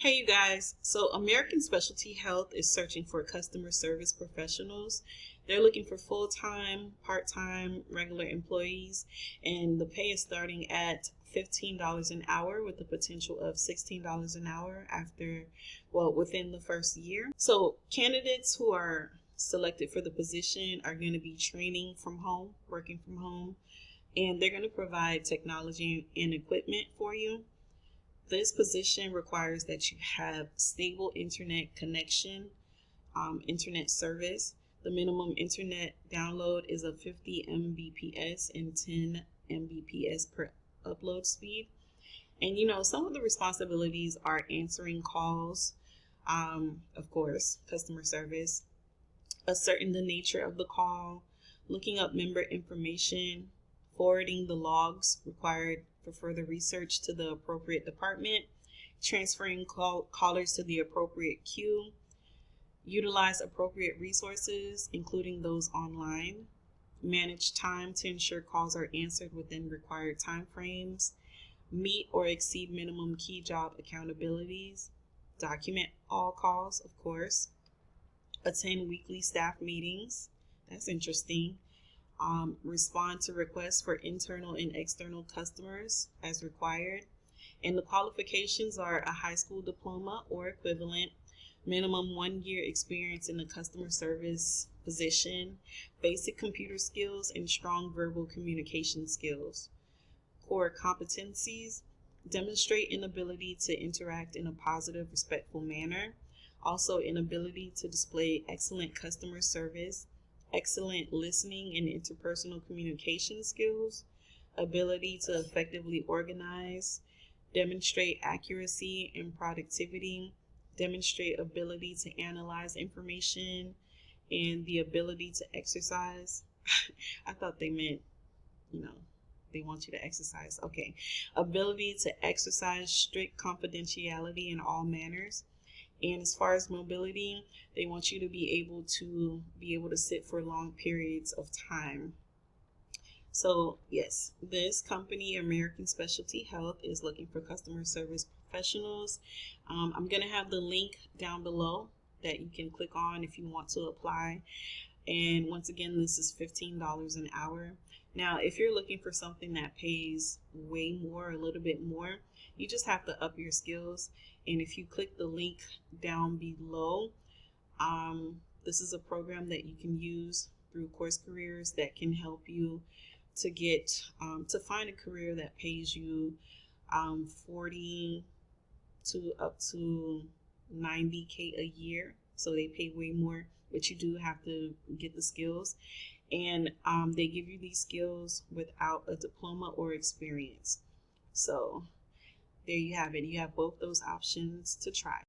Hey you guys, so American Specialty Health is searching for customer service professionals. They're looking for full-time, part-time, regular employees, and the pay is starting at $15 an hour with the potential of $16 an hour within the first year. So candidates who are selected for the position are going to be training from home, working from home, and they're going to provide technology and equipment for you. This position requires that you have stable internet connection, internet service. The minimum internet download is of 50 Mbps and 10 Mbps per upload speed. And some of the responsibilities are answering calls, of course, customer service, ascertain the nature of the call, looking up member information, forwarding the logs required for further research to the appropriate department, transferring callers to the appropriate queue, utilize appropriate resources, including those online, manage time to ensure calls are answered within required time frames, meet or exceed minimum key job accountabilities, document all calls, of course, attend weekly staff meetings. That's interesting. Respond to requests for internal and external customers as required. And the qualifications are a high school diploma or equivalent, minimum 1 year experience in the customer service position, basic computer skills, and strong verbal communication skills. Core competencies: demonstrate an ability to interact in a positive, respectful manner. Also, an ability to display excellent customer service, excellent listening and interpersonal communication skills, ability to effectively organize, demonstrate accuracy and productivity, demonstrate ability to analyze information, and the ability to exercise. I thought they meant, they want you to exercise. Okay. Ability to exercise strict confidentiality in all manners. And as far as mobility, they want you to be able to sit for long periods of time. So yes, this company, American Specialty Health, is looking for customer service professionals. I'm going to have the link down below that you can click on if you want to apply. And once again, this is $15 an hour. Now, if you're looking for something that pays way more, a little bit more, you just have to up your skills. And if you click the link down below, this is a program that you can use through Course Careers that can help you to get to find a career that pays you 40 to up to 90K a year. So they pay way more, but you do have to get the skills. And they give you these skills without a diploma or experience. So there you have it. You have both those options to try.